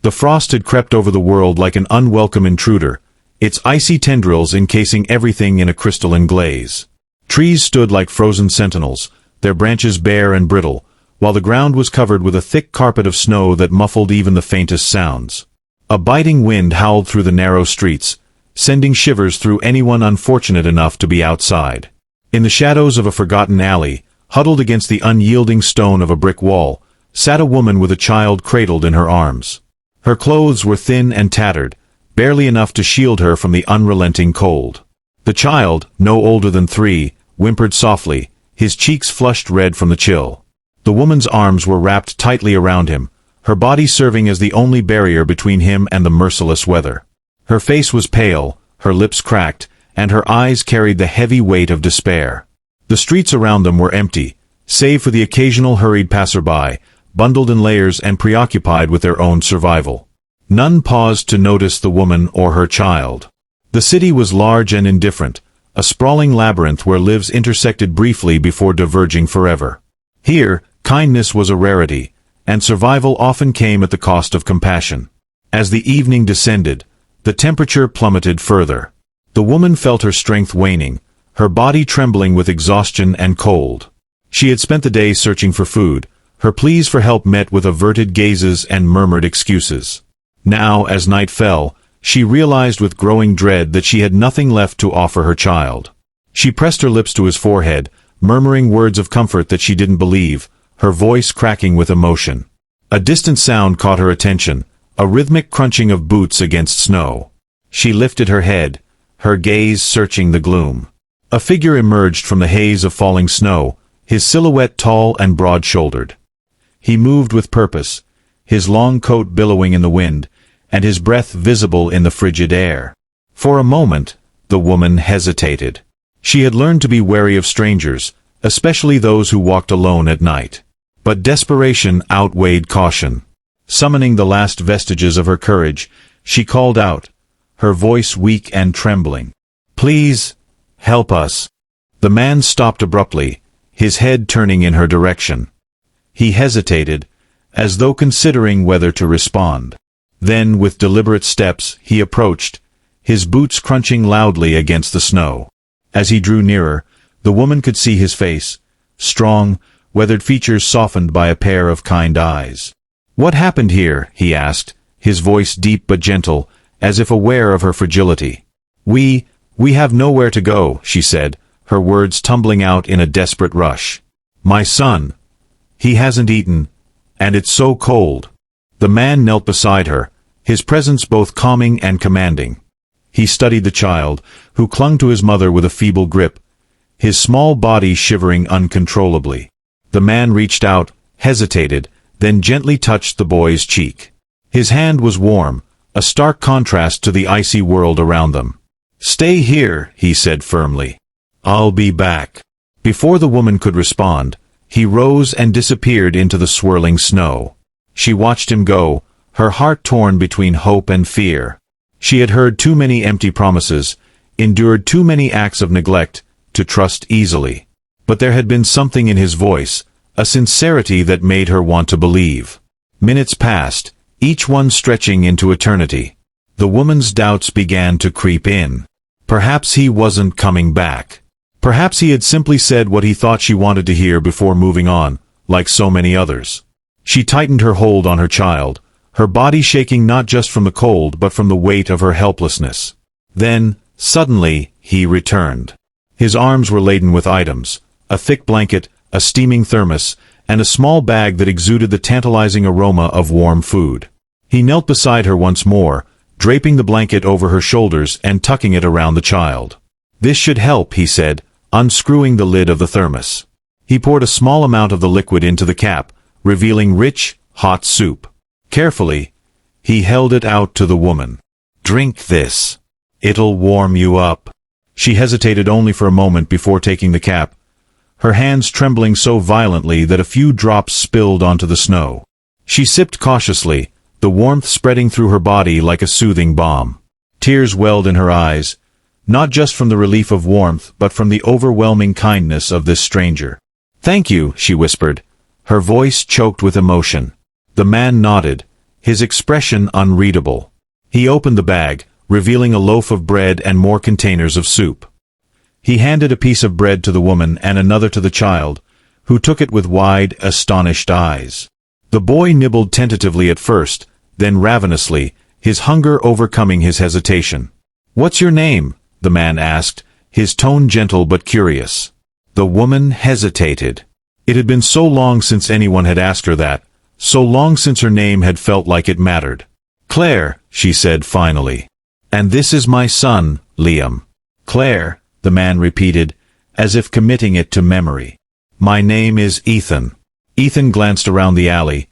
The frost had crept over the world like an unwelcome intruder, its icy tendrils encasing everything in a crystalline glaze. Trees stood like frozen sentinels, their branches bare and brittle, while the ground was covered with a thick carpet of snow that muffled even the faintest sounds. A biting wind howled through the narrow streets, sending shivers through anyone unfortunate enough to be outside. In the shadows of a forgotten alley, huddled against the unyielding stone of a brick wall, sat a woman with a child cradled in her arms. Her clothes were thin and tattered, barely enough to shield her from the unrelenting cold. The child, no older than 3, whimpered softly, his cheeks flushed red from the chill. The woman's arms were wrapped tightly around him, her body serving as the only barrier between him and the merciless weather. Her face was pale, her lips cracked, and her eyes carried the heavy weight of despair. The streets around them were empty, save for the occasional hurried passerby, bundled in layers and preoccupied with their own survival. None paused to notice the woman or her child. The city was large and indifferent, a sprawling labyrinth where lives intersected briefly before diverging forever. Here, kindness was a rarity, and survival often came at the cost of compassion. As the evening descended, the temperature plummeted further. The woman felt her strength waning, her body trembling with exhaustion and cold. She had spent the day searching for food, her pleas for help met with averted gazes and murmured excuses. Now, as night fell, she realized with growing dread that she had nothing left to offer her child. She pressed her lips to his forehead, murmuring words of comfort that she didn't believe, her voice cracking with emotion. A distant sound caught her attention, a rhythmic crunching of boots against snow. She lifted her head, her gaze searching the gloom. A figure emerged from the haze of falling snow, his silhouette tall and broad-shouldered. He moved with purpose, his long coat billowing in the wind, and his breath visible in the frigid air. For a moment, the woman hesitated. She had learned to be wary of strangers, especially those who walked alone at night. But desperation outweighed caution. Summoning the last vestiges of her courage, she called out, her voice weak and trembling. "Please, help us." The man stopped abruptly, his head turning in her direction. He hesitated, as though considering whether to respond. Then, with deliberate steps, he approached, his boots crunching loudly against the snow. As he drew nearer, the woman could see his face, strong, weathered features softened by a pair of kind eyes. "What happened here?" he asked, his voice deep but gentle, as if aware of her fragility. We have nowhere to go," she said, her words tumbling out in a desperate rush. "My son. He hasn't eaten, and it's so cold." The man knelt beside her, his presence both calming and commanding. He studied the child, who clung to his mother with a feeble grip, his small body shivering uncontrollably. The man reached out, hesitated, then gently touched the boy's cheek. His hand was warm, a stark contrast to the icy world around them. "Stay here," he said firmly. "I'll be back." Before the woman could respond, he rose and disappeared into the swirling snow. She watched him go, her heart torn between hope and fear. She had heard too many empty promises, endured too many acts of neglect, to trust easily. But there had been something in his voice, a sincerity that made her want to believe. Minutes passed, each one stretching into eternity. The woman's doubts began to creep in. Perhaps he wasn't coming back. Perhaps he had simply said what he thought she wanted to hear before moving on, like so many others. She tightened her hold on her child, her body shaking not just from the cold but from the weight of her helplessness. Then, suddenly, he returned. His arms were laden with items, a thick blanket, a steaming thermos, and a small bag that exuded the tantalizing aroma of warm food. He knelt beside her once more, draping the blanket over her shoulders and tucking it around the child. "This should help," he said, unscrewing the lid of the thermos. He poured a small amount of the liquid into the cap, revealing rich, hot soup. Carefully, he held it out to the woman. "Drink this. It'll warm you up." She hesitated only for a moment before taking the cap, her hands trembling so violently that a few drops spilled onto the snow. She sipped cautiously, the warmth spreading through her body like a soothing balm. Tears welled in her eyes, not just from the relief of warmth but from the overwhelming kindness of this stranger. "Thank you," she whispered, her voice choked with emotion. The man nodded, his expression unreadable. He opened the bag, revealing a loaf of bread and more containers of soup. He handed a piece of bread to the woman and another to the child, who took it with wide, astonished eyes. The boy nibbled tentatively at first, then ravenously, his hunger overcoming his hesitation. "What's your name?" the man asked, his tone gentle but curious. The woman hesitated. It had been so long since anyone had asked her that, so long since her name had felt like it mattered. "Claire," she said finally. "And this is my son, Liam." "Claire," the man repeated, as if committing it to memory. "My name is Ethan." Ethan glanced around the alley,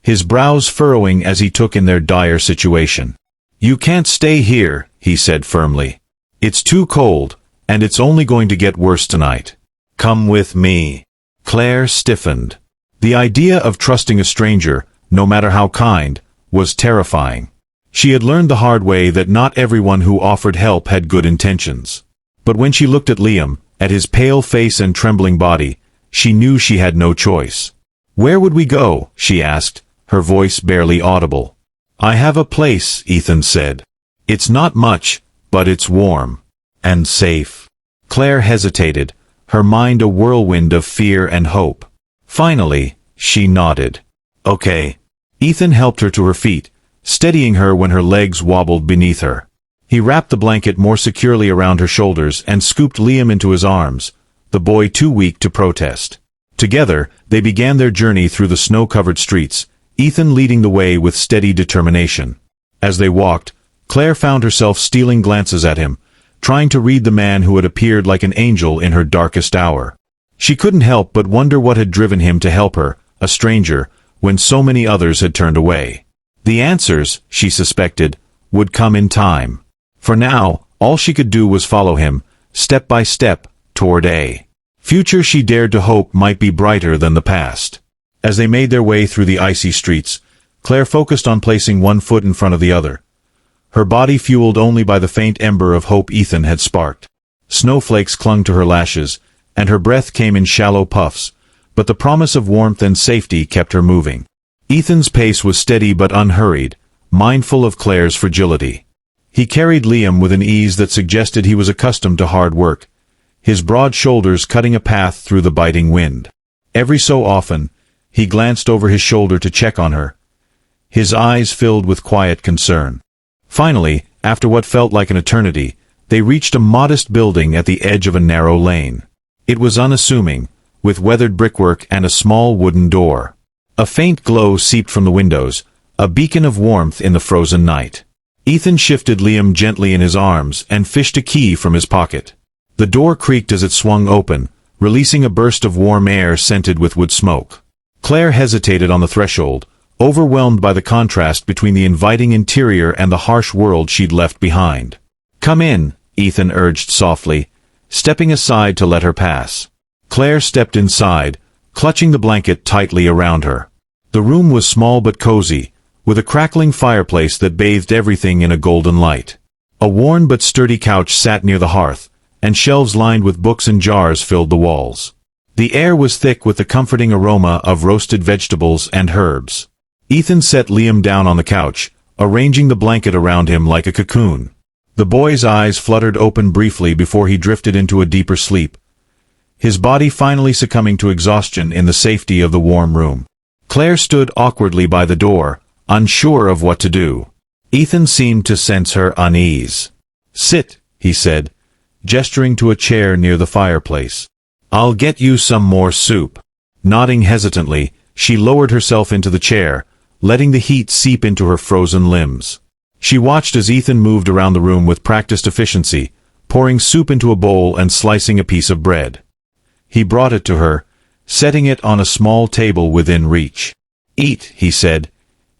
his brows furrowing as he took in their dire situation. "You can't stay here," he said firmly. "It's too cold, and it's only going to get worse tonight. Come with me." Claire stiffened. The idea of trusting a stranger, no matter how kind, was terrifying. She had learned the hard way that not everyone who offered help had good intentions. But when she looked at Liam, at his pale face and trembling body, she knew she had no choice. "Where would we go?" she asked, her voice barely audible. "I have a place," Ethan said. "It's not much, but it's warm. And safe." Claire hesitated, her mind a whirlwind of fear and hope. Finally, she nodded. "Okay." Ethan helped her to her feet, steadying her when her legs wobbled beneath her. He wrapped the blanket more securely around her shoulders and scooped Liam into his arms, the boy too weak to protest. Together, they began their journey through the snow-covered streets, Ethan leading the way with steady determination. As they walked, Claire found herself stealing glances at him, trying to read the man who had appeared like an angel in her darkest hour. She couldn't help but wonder what had driven him to help her, a stranger, when so many others had turned away. The answers, she suspected, would come in time. For now, all she could do was follow him, step by step, toward a future she dared to hope might be brighter than the past. As they made their way through the icy streets, Claire focused on placing one foot in front of the other, her body fueled only by the faint ember of hope Ethan had sparked. Snowflakes clung to her lashes, and her breath came in shallow puffs, but the promise of warmth and safety kept her moving. Ethan's pace was steady but unhurried, mindful of Claire's fragility. He carried Liam with an ease that suggested he was accustomed to hard work, his broad shoulders cutting a path through the biting wind. Every so often, he glanced over his shoulder to check on her, his eyes filled with quiet concern. Finally, after what felt like an eternity, they reached a modest building at the edge of a narrow lane. It was unassuming, with weathered brickwork and a small wooden door. A faint glow seeped from the windows, a beacon of warmth in the frozen night. Ethan shifted Liam gently in his arms and fished a key from his pocket. The door creaked as it swung open, releasing a burst of warm air scented with wood smoke. Claire hesitated on the threshold, overwhelmed by the contrast between the inviting interior and the harsh world she'd left behind. "Come in," Ethan urged softly, stepping aside to let her pass. Claire stepped inside, clutching the blanket tightly around her. The room was small but cozy, with a crackling fireplace that bathed everything in a golden light. A worn but sturdy couch sat near the hearth, and shelves lined with books and jars filled the walls. The air was thick with the comforting aroma of roasted vegetables and herbs. Ethan set Liam down on the couch, arranging the blanket around him like a cocoon. The boy's eyes fluttered open briefly before he drifted into a deeper sleep, his body finally succumbing to exhaustion in the safety of the warm room. Claire stood awkwardly by the door, unsure of what to do. Ethan seemed to sense her unease. "Sit," he said, gesturing to a chair near the fireplace. "I'll get you some more soup." Nodding hesitantly, she lowered herself into the chair, letting the heat seep into her frozen limbs. She watched as Ethan moved around the room with practiced efficiency, pouring soup into a bowl and slicing a piece of bread. He brought it to her, setting it on a small table within reach. "Eat," he said,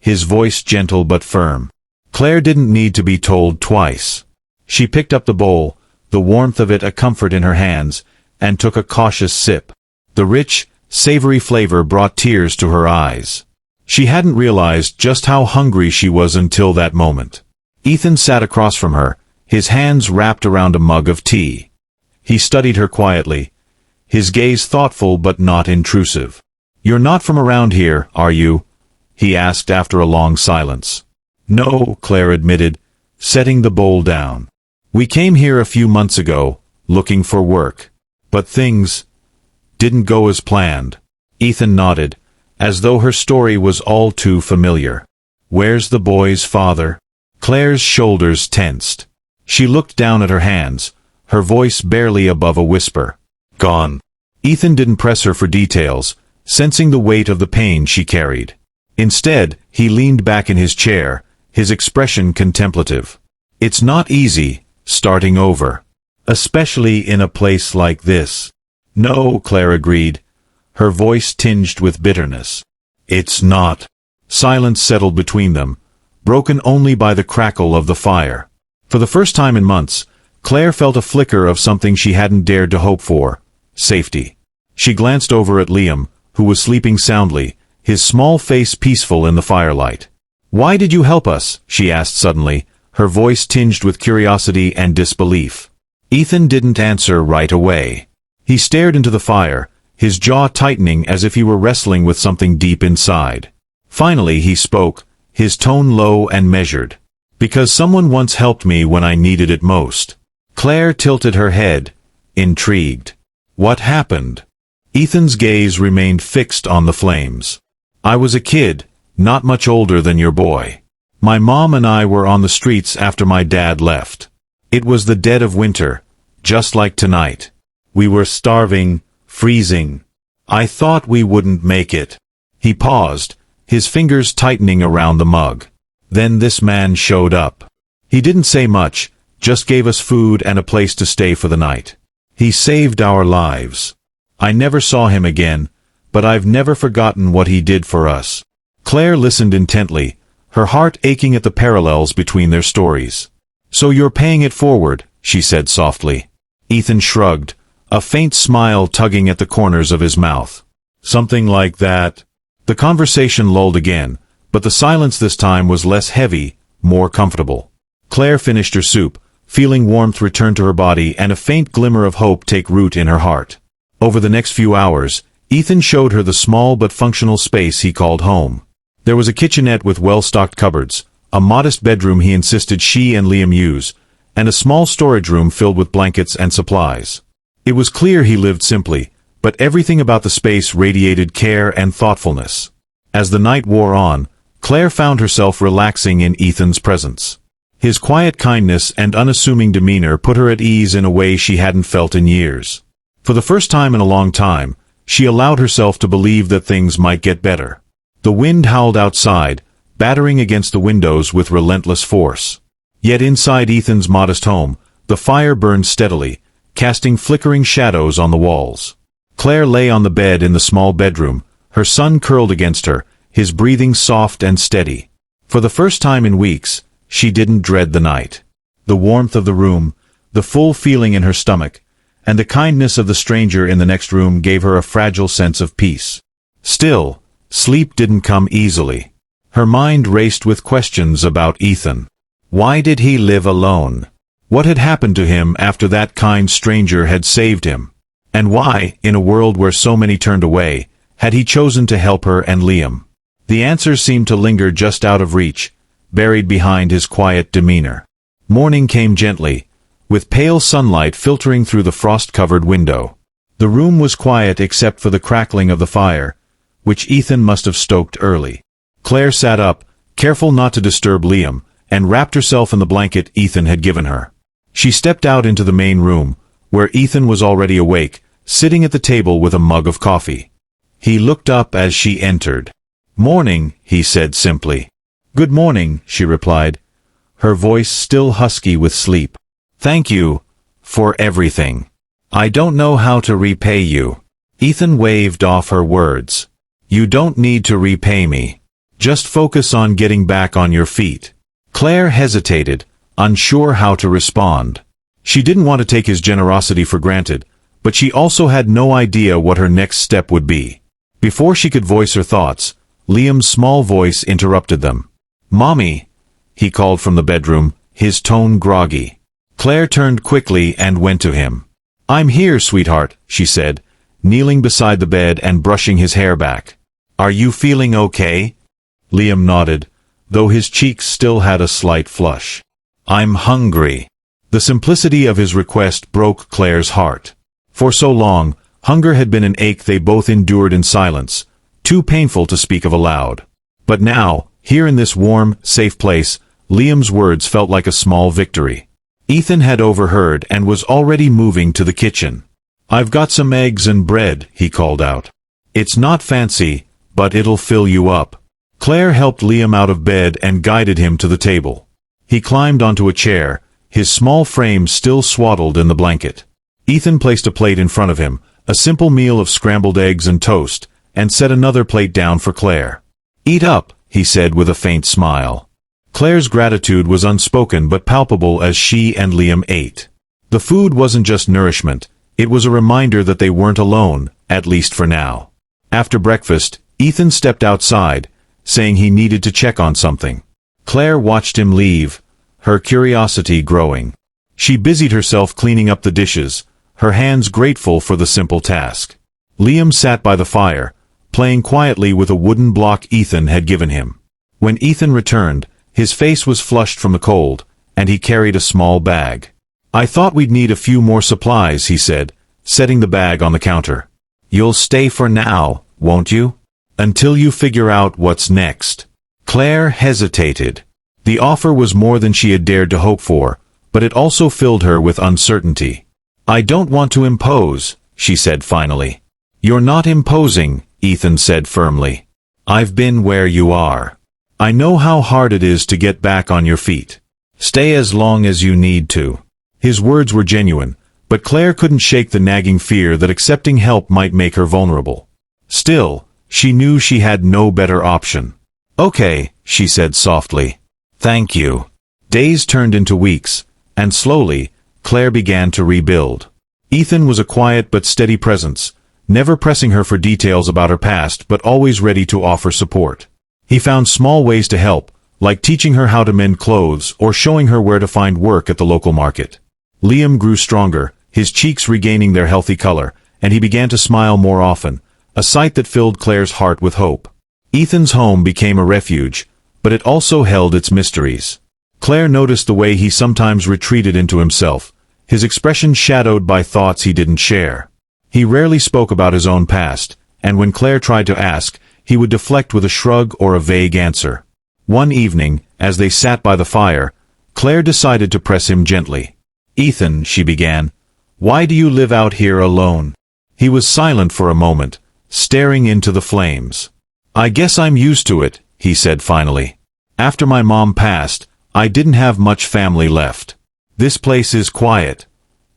his voice gentle but firm. Claire didn't need to be told twice. She picked up the bowl, the warmth of it a comfort in her hands, and took a cautious sip. The rich, savory flavor brought tears to her eyes. She hadn't realized just how hungry she was until that moment. Ethan sat across from her, his hands wrapped around a mug of tea. He studied her quietly, his gaze thoughtful but not intrusive. "You're not from around here, are you?" he asked after a long silence. "No," Claire admitted, setting the bowl down. "We came here a few months ago, looking for work. But things didn't go as planned." Ethan nodded, as though her story was all too familiar. "Where's the boy's father?" Claire's shoulders tensed. She looked down at her hands, her voice barely above a whisper. "Gone." Ethan didn't press her for details, sensing the weight of the pain she carried. Instead, he leaned back in his chair, his expression contemplative. "It's not easy, starting over. Especially in a place like this." "No," Claire agreed, her voice tinged with bitterness. "It's not." Silence settled between them, broken only by the crackle of the fire. For the first time in months, Claire felt a flicker of something she hadn't dared to hope for: safety. She glanced over at Liam, who was sleeping soundly, his small face peaceful in the firelight. "Why did you help us?" she asked suddenly, her voice tinged with curiosity and disbelief. Ethan didn't answer right away. He stared into the fire, his jaw tightening as if he were wrestling with something deep inside. Finally he spoke, his tone low and measured. "Because someone once helped me when I needed it most." Claire tilted her head, intrigued. "What happened?" Ethan's gaze remained fixed on the flames. "I was a kid, not much older than your boy. My mom and I were on the streets after my dad left. It was the dead of winter, just like tonight. We were starving, freezing. I thought we wouldn't make it." He paused, his fingers tightening around the mug. "Then this man showed up. He didn't say much, just gave us food and a place to stay for the night. He saved our lives. I never saw him again, but I've never forgotten what he did for us." Claire listened intently, her heart aching at the parallels between their stories. "So you're paying it forward," she said softly. Ethan shrugged, a faint smile tugging at the corners of his mouth. "Something like that." The conversation lulled again, but the silence this time was less heavy, more comfortable. Claire finished her soup, feeling warmth return to her body and a faint glimmer of hope take root in her heart. Over the next few hours, Ethan showed her the small but functional space he called home. There was a kitchenette with well-stocked cupboards, a modest bedroom he insisted she and Liam use, and a small storage room filled with blankets and supplies. It was clear he lived simply, but everything about the space radiated care and thoughtfulness. As the night wore on, Claire found herself relaxing in Ethan's presence. His quiet kindness and unassuming demeanor put her at ease in a way she hadn't felt in years. For the first time in a long time, she allowed herself to believe that things might get better. The wind howled outside, battering against the windows with relentless force. Yet inside Ethan's modest home, the fire burned steadily, casting flickering shadows on the walls. Claire lay on the bed in the small bedroom, her son curled against her, his breathing soft and steady. For the first time in weeks, she didn't dread the night. The warmth of the room, the full feeling in her stomach, and the kindness of the stranger in the next room gave her a fragile sense of peace. Still, sleep didn't come easily. Her mind raced with questions about Ethan. Why did he live alone? What had happened to him after that kind stranger had saved him? And why, in a world where so many turned away, had he chosen to help her and Liam? The answers seemed to linger just out of reach, buried behind his quiet demeanor. Morning came gently, with pale sunlight filtering through the frost-covered window. The room was quiet except for the crackling of the fire, which Ethan must have stoked early. Claire sat up, careful not to disturb Liam, and wrapped herself in the blanket Ethan had given her. She stepped out into the main room, where Ethan was already awake, sitting at the table with a mug of coffee. He looked up as she entered. "Morning," he said simply. "Good morning," she replied, her voice still husky with sleep. "Thank you for everything. I don't know how to repay you." Ethan waved off her words. "You don't need to repay me. Just focus on getting back on your feet." Claire hesitated, unsure how to respond. She didn't want to take his generosity for granted, but she also had no idea what her next step would be. Before she could voice her thoughts, Liam's small voice interrupted them. "Mommy," he called from the bedroom, his tone groggy. Claire turned quickly and went to him. "I'm here, sweetheart," she said, kneeling beside the bed and brushing his hair back. "Are you feeling okay?" Liam nodded, though his cheeks still had a slight flush. "I'm hungry." The simplicity of his request broke Claire's heart. For so long, hunger had been an ache they both endured in silence, too painful to speak of aloud. But now, here in this warm, safe place, Liam's words felt like a small victory. Ethan had overheard and was already moving to the kitchen. "I've got some eggs and bread," he called out. "It's not fancy, but it'll fill you up." Claire helped Liam out of bed and guided him to the table. He climbed onto a chair, his small frame still swaddled in the blanket. Ethan placed a plate in front of him, a simple meal of scrambled eggs and toast, and set another plate down for Claire. "Eat up," he said with a faint smile. Claire's gratitude was unspoken but palpable as she and Liam ate. The food wasn't just nourishment, it was a reminder that they weren't alone, at least for now. After breakfast, Ethan stepped outside, saying he needed to check on something. Claire watched him leave, her curiosity growing. She busied herself cleaning up the dishes, her hands grateful for the simple task. Liam sat by the fire, playing quietly with a wooden block Ethan had given him. When Ethan returned, his face was flushed from the cold, and he carried a small bag. "I thought we'd need a few more supplies," he said, setting the bag on the counter. "You'll stay for now, won't you? Until you figure out what's next." Claire hesitated. The offer was more than she had dared to hope for, but it also filled her with uncertainty. "I don't want to impose," she said finally. "You're not imposing," Ethan said firmly. "I've been where you are. I know how hard it is to get back on your feet. Stay as long as you need to." His words were genuine, but Claire couldn't shake the nagging fear that accepting help might make her vulnerable. Still, she knew she had no better option. "Okay," she said softly. "Thank you." Days turned into weeks, and slowly, Claire began to rebuild. Ethan was a quiet but steady presence, never pressing her for details about her past but always ready to offer support. He found small ways to help, like teaching her how to mend clothes or showing her where to find work at the local market. Liam grew stronger, his cheeks regaining their healthy color, and he began to smile more often, a sight that filled Claire's heart with hope. Ethan's home became a refuge, but it also held its mysteries. Claire noticed the way he sometimes retreated into himself, his expression shadowed by thoughts he didn't share. He rarely spoke about his own past, and when Claire tried to ask, he would deflect with a shrug or a vague answer. One evening, as they sat by the fire, Claire decided to press him gently. "Ethan," she began, "why do you live out here alone?" He was silent for a moment, staring into the flames. "I guess I'm used to it," he said finally. "After my mom passed, I didn't have much family left. This place is quiet.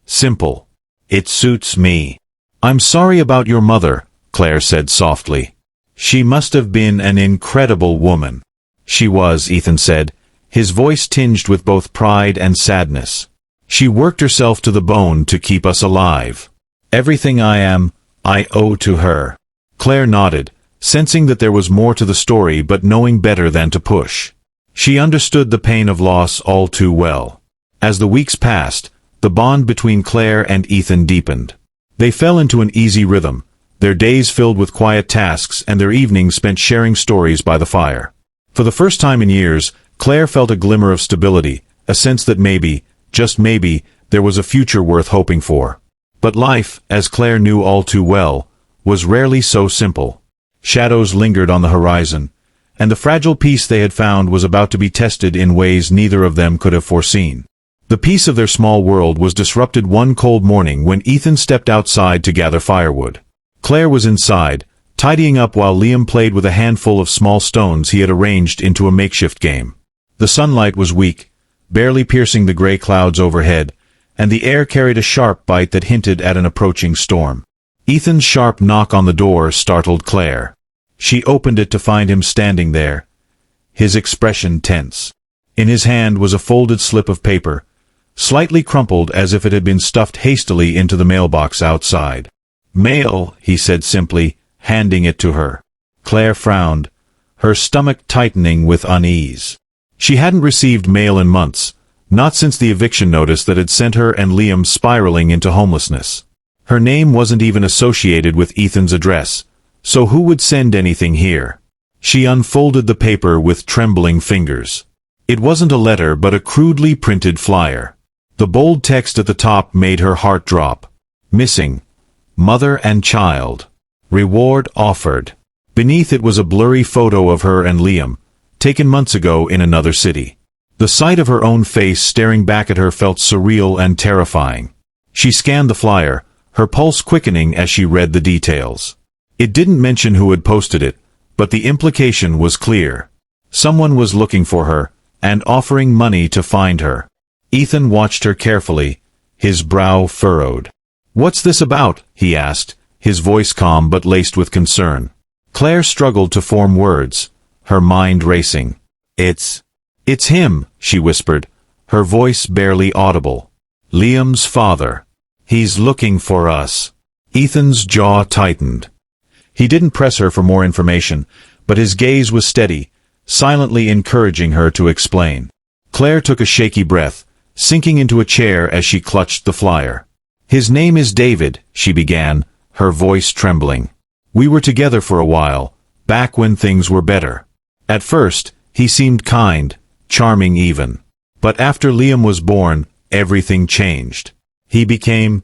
Simple. It suits me." "I'm sorry about your mother," Claire said softly. "She must have been an incredible woman." "She was," Ethan said, his voice tinged with both pride and sadness. "She worked herself to the bone to keep us alive. Everything I am, I owe to her." Claire nodded, sensing that there was more to the story but knowing better than to push. She understood the pain of loss all too well. As the weeks passed, the bond between Claire and Ethan deepened. They fell into an easy rhythm, their days filled with quiet tasks and their evenings spent sharing stories by the fire. For the first time in years, Claire felt a glimmer of stability, a sense that maybe, just maybe, there was a future worth hoping for. But life, as Claire knew all too well, was rarely so simple. Shadows lingered on the horizon, and the fragile peace they had found was about to be tested in ways neither of them could have foreseen. The peace of their small world was disrupted one cold morning when Ethan stepped outside to gather firewood. Claire was inside, tidying up while Liam played with a handful of small stones he had arranged into a makeshift game. The sunlight was weak, barely piercing the gray clouds overhead, and the air carried a sharp bite that hinted at an approaching storm. Ethan's sharp knock on the door startled Claire. She opened it to find him standing there, his expression tense. In his hand was a folded slip of paper, slightly crumpled as if it had been stuffed hastily into the mailbox outside. "Mail," he said simply, handing it to her. Claire frowned, her stomach tightening with unease. She hadn't received mail in months, not since the eviction notice that had sent her and Liam spiraling into homelessness. Her name wasn't even associated with Ethan's address, so who would send anything here? She unfolded the paper with trembling fingers. It wasn't a letter but a crudely printed flyer. The bold text at the top made her heart drop. Missing. Mother and child. Reward offered. Beneath it was a blurry photo of her and Liam, taken months ago in another city. The sight of her own face staring back at her felt surreal and terrifying. She scanned the flyer, her pulse quickening as she read the details. It didn't mention who had posted it, but the implication was clear. Someone was looking for her, and offering money to find her. Ethan watched her carefully, his brow furrowed. "What's this about?" he asked, his voice calm but laced with concern. Claire struggled to form words, her mind racing. It's him," she whispered, her voice barely audible. "Liam's father. He's looking for us." Ethan's jaw tightened. He didn't press her for more information, but his gaze was steady, silently encouraging her to explain. Claire took a shaky breath, sinking into a chair as she clutched the flyer. "His name is David," she began, her voice trembling. "We were together for a while, back when things were better. At first, he seemed kind, charming even. But after Liam was born, everything changed. He became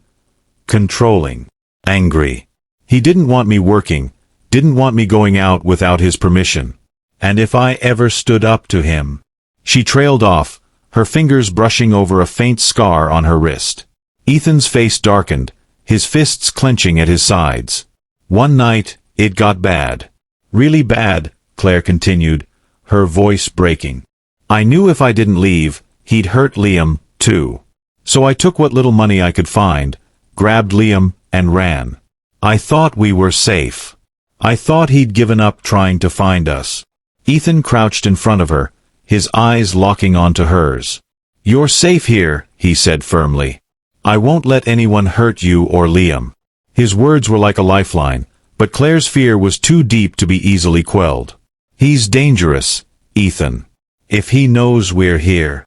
controlling, angry. He didn't want me working, didn't want me going out without his permission. And if I ever stood up to him..." She trailed off, her fingers brushing over a faint scar on her wrist. Ethan's face darkened, his fists clenching at his sides. "One night, it got bad. Really bad," Claire continued, her voice breaking. "I knew if I didn't leave, he'd hurt Liam, too. So I took what little money I could find, grabbed Liam, and ran. I thought we were safe. I thought he'd given up trying to find us." Ethan crouched in front of her, his eyes locking onto hers. "You're safe here," he said firmly. "I won't let anyone hurt you or Liam." His words were like a lifeline, but Claire's fear was too deep to be easily quelled. "He's dangerous, Ethan. If he knows we're here."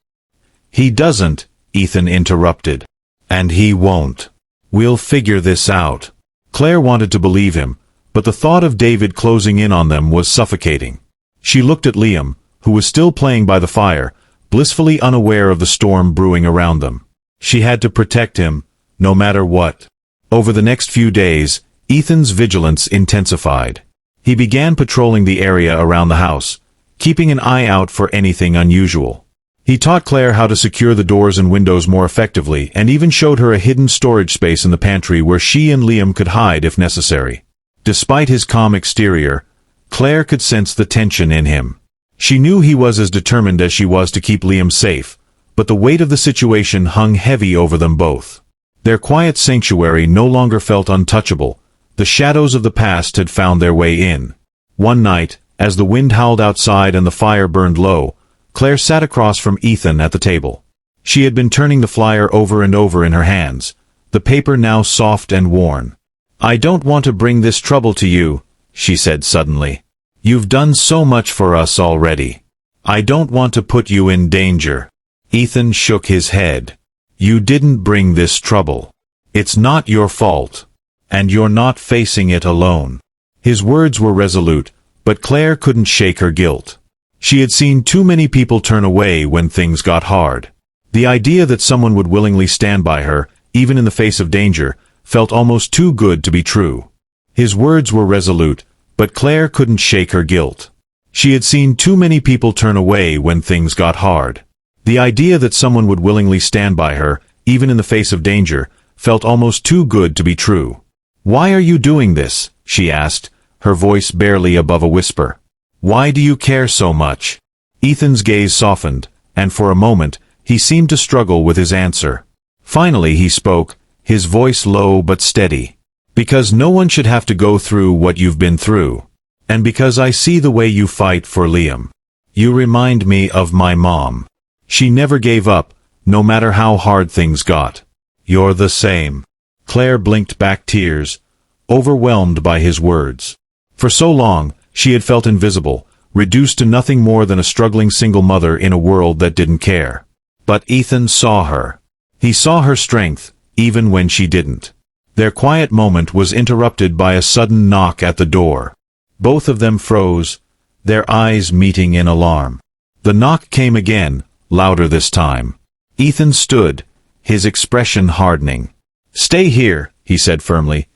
"He doesn't," Ethan interrupted. "And he won't. We'll figure this out." Claire wanted to believe him, but the thought of David closing in on them was suffocating. She looked at Liam, who was still playing by the fire, blissfully unaware of the storm brewing around them. She had to protect him, no matter what. Over the next few days, Ethan's vigilance intensified. He began patrolling the area around the house, keeping an eye out for anything unusual. He taught Claire how to secure the doors and windows more effectively, and even showed her a hidden storage space in the pantry where she and Liam could hide if necessary. Despite his calm exterior, Claire could sense the tension in him. She knew he was as determined as she was to keep Liam safe, but the weight of the situation hung heavy over them both. Their quiet sanctuary no longer felt untouchable. The shadows of the past had found their way in. One night, as the wind howled outside and the fire burned low, Claire sat across from Ethan at the table. She had been turning the flyer over and over in her hands, the paper now soft and worn. "I don't want to bring this trouble to you," she said suddenly. "You've done so much for us already. I don't want to put you in danger." Ethan shook his head. "You didn't bring this trouble. It's not your fault. And you're not facing it alone." His words were resolute, but Claire couldn't shake her guilt. She had seen too many people turn away when things got hard. The idea that someone would willingly stand by her, even in the face of danger, felt almost too good to be true. His words were resolute, but Claire couldn't shake her guilt. She had seen too many people turn away when things got hard. The idea that someone would willingly stand by her, even in the face of danger, felt almost too good to be true. "Why are you doing this?" she asked, her voice barely above a whisper. "Why do you care so much?" Ethan's gaze softened, and for a moment, he seemed to struggle with his answer. Finally he spoke, his voice low but steady. "Because no one should have to go through what you've been through. And because I see the way you fight for Liam. You remind me of my mom. She never gave up, no matter how hard things got. You're the same." Claire blinked back tears, overwhelmed by his words. For so long, she had felt invisible, reduced to nothing more than a struggling single mother in a world that didn't care. But Ethan saw her. He saw her strength, even when she didn't. Their quiet moment was interrupted by a sudden knock at the door. Both of them froze, their eyes meeting in alarm. The knock came again, louder this time. Ethan stood, his expression hardening. "Stay here," he said firmly,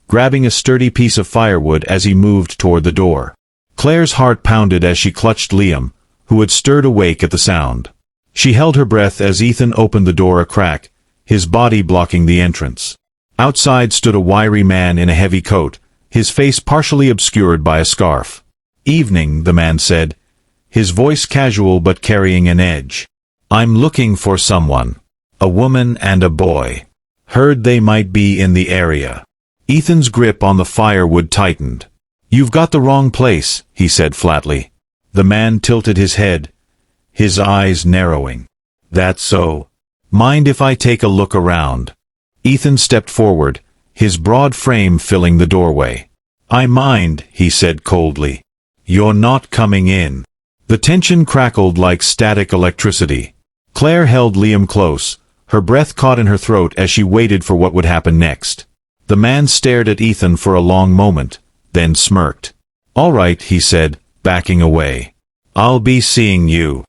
grabbing a sturdy piece of firewood as he moved toward the door. Claire's heart pounded as she clutched Liam, who had stirred awake at the sound. She held her breath as Ethan opened the door a crack, his body blocking the entrance. Outside stood a wiry man in a heavy coat, his face partially obscured by a scarf. "Evening," the man said, his voice casual but carrying an edge. "I'm looking for someone. A woman and a boy. Heard they might be in the area." Ethan's grip on the firewood tightened. "You've got the wrong place," he said flatly. The man tilted his head, his eyes narrowing. "That's so. Mind if I take a look around?" Ethan stepped forward, his broad frame filling the doorway. "I mind," he said coldly. "You're not coming in." The tension crackled like static electricity. Claire held Liam close, her breath caught in her throat as she waited for what would happen next. The man stared at Ethan for a long moment, then smirked. "All right," he said, backing away. "I'll be seeing you."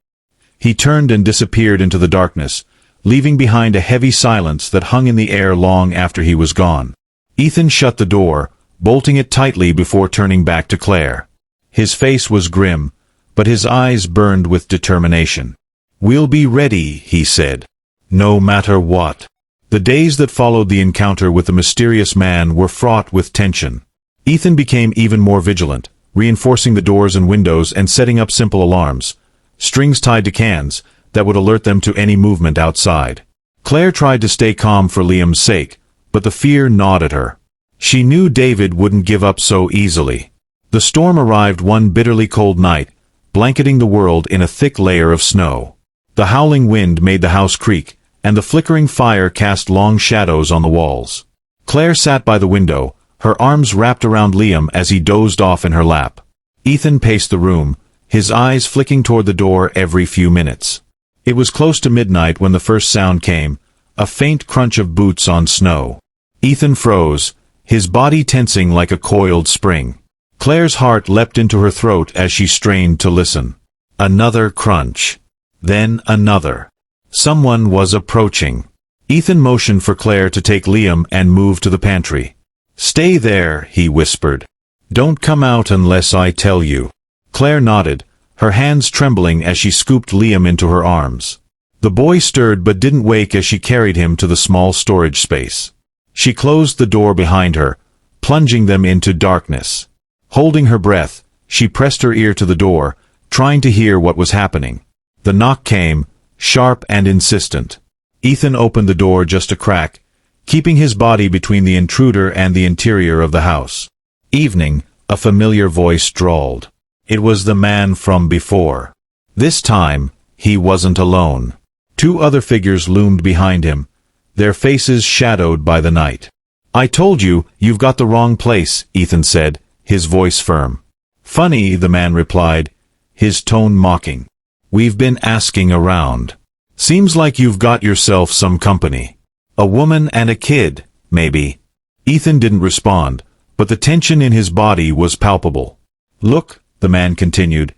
He turned and disappeared into the darkness, leaving behind a heavy silence that hung in the air long after he was gone. Ethan shut the door, bolting it tightly before turning back to Claire. His face was grim, but his eyes burned with determination. "We'll be ready," he said. "No matter what." The days that followed the encounter with the mysterious man were fraught with tension. Ethan became even more vigilant, reinforcing the doors and windows and setting up simple alarms, strings tied to cans, that would alert them to any movement outside. Claire tried to stay calm for Liam's sake, but the fear gnawed at her. She knew David wouldn't give up so easily. The storm arrived one bitterly cold night, blanketing the world in a thick layer of snow. The howling wind made the house creak, and the flickering fire cast long shadows on the walls. Claire sat by the window, her arms wrapped around Liam as he dozed off in her lap. Ethan paced the room, his eyes flicking toward the door every few minutes. It was close to midnight when the first sound came, a faint crunch of boots on snow. Ethan froze, his body tensing like a coiled spring. Claire's heart leapt into her throat as she strained to listen. Another crunch. Then another. Someone was approaching. Ethan motioned for Claire to take Liam and move to the pantry. "Stay there," he whispered. "Don't come out unless I tell you." Claire nodded, her hands trembling as she scooped Liam into her arms. The boy stirred but didn't wake as she carried him to the small storage space. She closed the door behind her, plunging them into darkness. Holding her breath, she pressed her ear to the door, trying to hear what was happening. The knock came, sharp and insistent. Ethan opened the door just a crack, keeping his body between the intruder and the interior of the house. "Evening," a familiar voice drawled. It was the man from before. This time, he wasn't alone. Two other figures loomed behind him, their faces shadowed by the night. "I told you, you've got the wrong place," Ethan said, his voice firm. "Funny," the man replied, his tone mocking. "We've been asking around. Seems like you've got yourself some company. A woman and a kid, maybe." Ethan didn't respond, but the tension in his body was palpable. "Look," the man continued,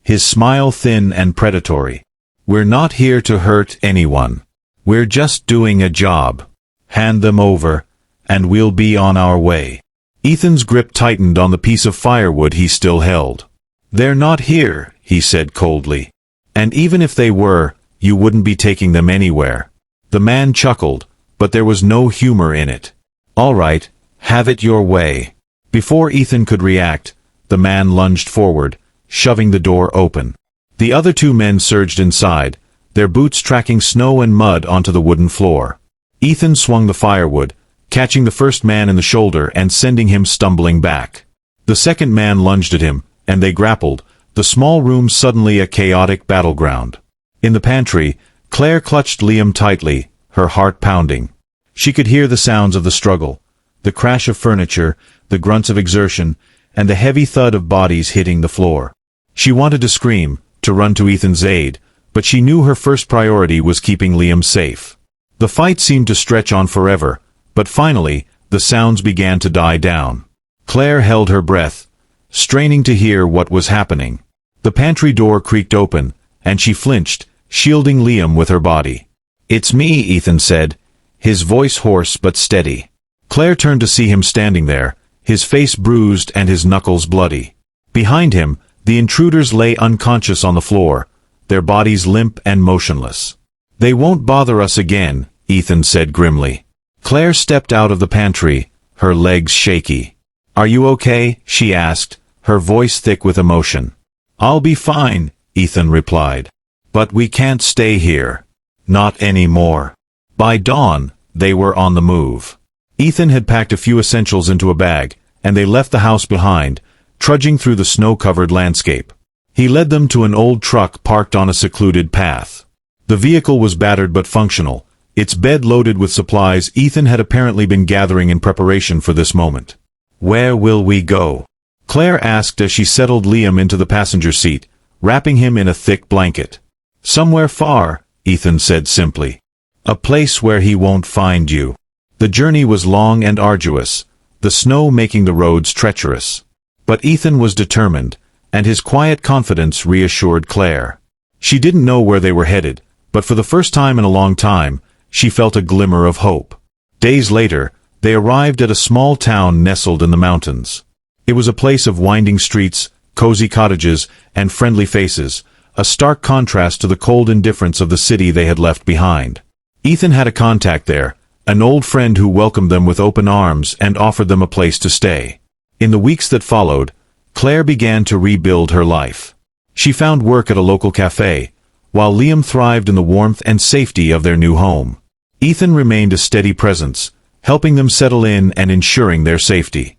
his smile thin and predatory. "We're not here to hurt anyone. We're just doing a job. Hand them over, and we'll be on our way." Ethan's grip tightened on the piece of firewood he still held. "They're not here," he said coldly. "And even if they were, you wouldn't be taking them anywhere." The man chuckled, but there was no humor in it. "All right, have it your way." Before Ethan could react, the man lunged forward, shoving the door open. The other two men surged inside, their boots tracking snow and mud onto the wooden floor. Ethan swung the firewood, catching the first man in the shoulder and sending him stumbling back. The second man lunged at him, and they grappled, the small room suddenly a chaotic battleground. In the pantry, Claire clutched Liam tightly, her heart pounding. She could hear the sounds of the struggle, the crash of furniture, the grunts of exertion, and the heavy thud of bodies hitting the floor. She wanted to scream, to run to Ethan's aid, but she knew her first priority was keeping Liam safe. The fight seemed to stretch on forever, but finally, the sounds began to die down. Claire held her breath, straining to hear what was happening. The pantry door creaked open, and she flinched, shielding Liam with her body. "It's me," Ethan said, his voice hoarse but steady. Claire turned to see him standing there, his face bruised and his knuckles bloody. Behind him, the intruders lay unconscious on the floor, their bodies limp and motionless. "They won't bother us again," Ethan said grimly. Claire stepped out of the pantry, her legs shaky. "Are you okay?" she asked, her voice thick with emotion. "I'll be fine," Ethan replied. "But we can't stay here. Not anymore." By dawn, they were on the move. Ethan had packed a few essentials into a bag, and they left the house behind, trudging through the snow-covered landscape. He led them to an old truck parked on a secluded path. The vehicle was battered but functional, its bed loaded with supplies Ethan had apparently been gathering in preparation for this moment. "Where will we go?" Claire asked as she settled Liam into the passenger seat, wrapping him in a thick blanket. "Somewhere far," Ethan said simply. "A place where he won't find you." The journey was long and arduous, the snow making the roads treacherous. But Ethan was determined, and his quiet confidence reassured Claire. She didn't know where they were headed, but for the first time in a long time, she felt a glimmer of hope. Days later, they arrived at a small town nestled in the mountains. It was a place of winding streets, cozy cottages, and friendly faces, a stark contrast to the cold indifference of the city they had left behind. Ethan had a contact there, an old friend who welcomed them with open arms and offered them a place to stay. In the weeks that followed, Claire began to rebuild her life. She found work at a local cafe, while Liam thrived in the warmth and safety of their new home. Ethan remained a steady presence, helping them settle in and ensuring their safety.